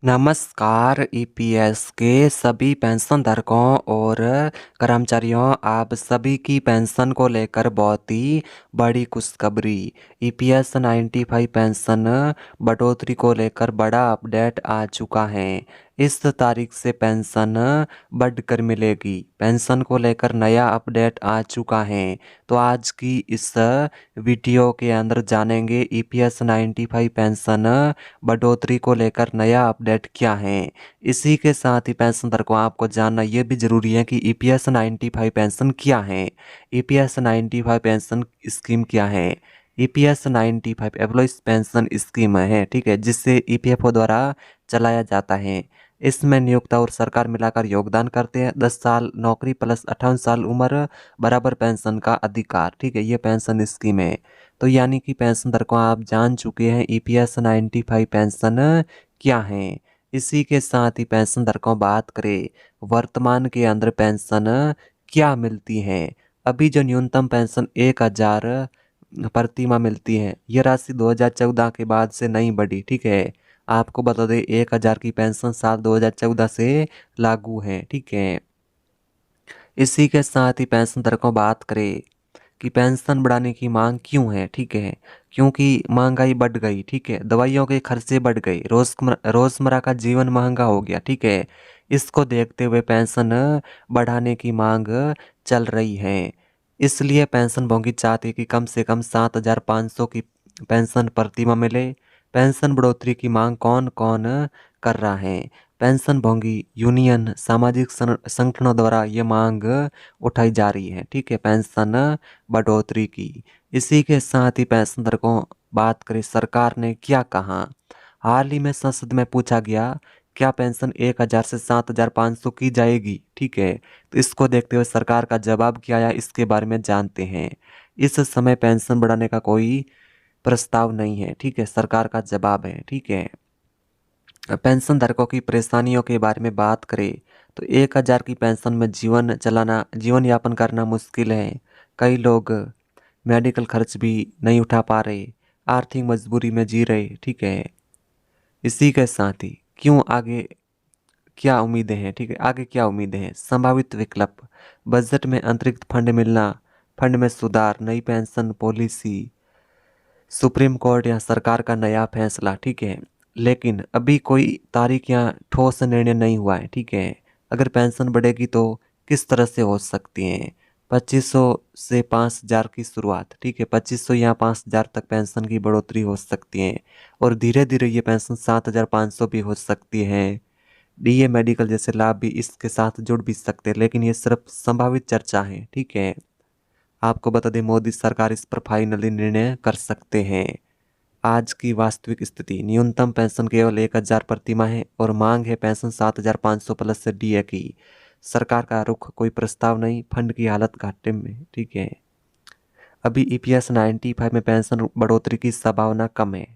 नमस्कार ईपीएस के सभी पेंशनधारकों और कर्मचारियों, आप सभी की पेंशन को लेकर बहुत ही बड़ी खुशखबरी। ईपीएस 95 पेंशन बढ़ोतरी को लेकर बड़ा अपडेट आ चुका है। इस तारीख से पेंशन बढ़कर मिलेगी। पेंशन को लेकर नया अपडेट आ चुका है। तो आज की इस वीडियो के अंदर जानेंगे ईपीएस 95 पेंशन बढ़ोतरी को लेकर नया अपडेट क्या है। इसी के साथ ही पेंशनधारकों को आपको जानना यह भी जरूरी है कि ईपीएस 95 पेंशन क्या है। ईपीएस 95 पेंशन स्कीम क्या है। ईपीएस 95 एम्प्लॉइज पेंशन स्कीम है, ठीक है, जिससे ईपीएफओ द्वारा चलाया जाता है। इसमें नियोक्ता और सरकार मिलाकर योगदान करते हैं। 10 साल नौकरी प्लस 58 साल उम्र बराबर पेंशन का अधिकार, ठीक है, ये पेंशन स्कीम है। तो यानी कि पेंशनधारकों आप जान चुके हैं ईपीएस 95 पेंशन क्या है। इसी के साथ ही पेंशनधारकों बात करें वर्तमान के अंदर पेंशन क्या मिलती है। अभी जो न्यूनतम पेंशन 1000 प्रति माह मिलती है, यह राशि 2014 के बाद से नहीं बढ़ी, ठीक है। आपको बता दें 1000 की पेंशन साल 2014 से लागू है, ठीक है। इसी के साथ ही पेंशनधारकों बात करें कि पेंशन बढ़ाने की मांग क्यों है, ठीक है, क्योंकि महंगाई बढ़ गई, ठीक है, दवाइयों के खर्चे बढ़ गए, रोजमर्रा का जीवन महंगा हो गया, ठीक है। इसको देखते हुए पेंशन बढ़ाने की मांग चल रही है। इसलिए पेंशन भोगी चाहते कि कम से कम 7500 की पेंशन प्रतिमाह मिले। पेंशन बढ़ोतरी की मांग कौन कौन कर रहा है। पेंशन भोगी यूनियन सामाजिक संगठनों द्वारा ये मांग उठाई जा रही है, ठीक है, पेंशन बढ़ोतरी की। इसी के साथ ही पेंशनधारकों बात करें सरकार ने क्या कहा। हाल ही में संसद में पूछा गया क्या पेंशन 1000 से 7500 की जाएगी, ठीक है। तो इसको देखते हुए सरकार का जवाब क्या आया इसके बारे में जानते हैं। इस समय पेंशन बढ़ाने का कोई प्रस्ताव नहीं है, ठीक है, सरकार का जवाब है, ठीक है। पेंशन धारकों की परेशानियों के बारे में बात करें तो 1000 की पेंशन में जीवन यापन करना मुश्किल है। कई लोग मेडिकल खर्च भी नहीं उठा पा रहे, आर्थिक मजबूरी में जी रहे, ठीक है। इसी के साथ ही क्यों आगे क्या उम्मीदें हैं, ठीक है, आगे क्या उम्मीदें हैं। संभावित विकल्प बजट में अतिरिक्त फंड मिलना, फंड में सुधार, नई पेंशन पॉलिसी, सुप्रीम कोर्ट या सरकार का नया फैसला, ठीक है। लेकिन अभी कोई तारीख या ठोस निर्णय नहीं हुआ है, ठीक है। अगर पेंशन बढ़ेगी तो किस तरह से हो सकती है। 2500 से 5000 की शुरुआत, ठीक है, 2500 या 5000 तक पेंशन की बढ़ोतरी हो सकती है। और धीरे धीरे ये पेंशन 7500 भी हो सकती है। डीए मेडिकल जैसे लाभ भी इसके साथ जुड़ भी सकते हैं, लेकिन ये सिर्फ संभावित चर्चा है, ठीक है। आपको बता दें मोदी सरकार इस पर फाइनली निर्णय कर सकते हैं। आज की वास्तविक स्थिति न्यूनतम पेंशन केवल 1000 प्रति माह है और मांग है पेंशन 7500 प्लस से डीए की। सरकार का रुख कोई प्रस्ताव नहीं, फंड की हालत घाटे में, ठीक है। अभी ईपीएस 95 में पेंशन बढ़ोतरी की संभावना कम है।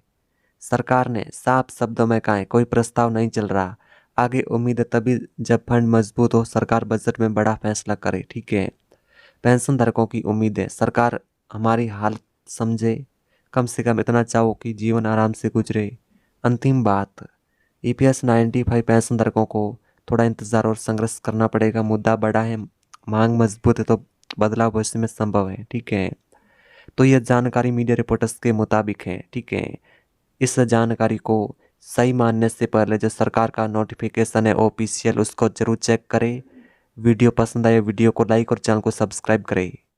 सरकार ने साफ शब्दों में कहा है कोई प्रस्ताव नहीं चल रहा। आगे उम्मीद है तभी जब फंड मजबूत हो सरकार बजट में बड़ा फैसला करे, ठीक है। पेंशन धारकों की उम्मीद है सरकार हमारी हालत समझे, कम से कम इतना चाहो कि जीवन आराम से गुजरे। अंतिम बात ईपीएस 95 पेंशन धारकों को थोड़ा इंतजार और संघर्ष करना पड़ेगा। मुद्दा बड़ा है, मांग मजबूत है तो बदलाव भविष्य में संभव है, ठीक है। तो यह जानकारी मीडिया रिपोर्टर्स के मुताबिक है, ठीक है। इस जानकारी को सही मानने से पहले जो सरकार का नोटिफिकेशन है ऑफिशियल, उसको जरूर चेक करें। वीडियो पसंद आए वीडियो को लाइक और चैनल को सब्सक्राइब करें।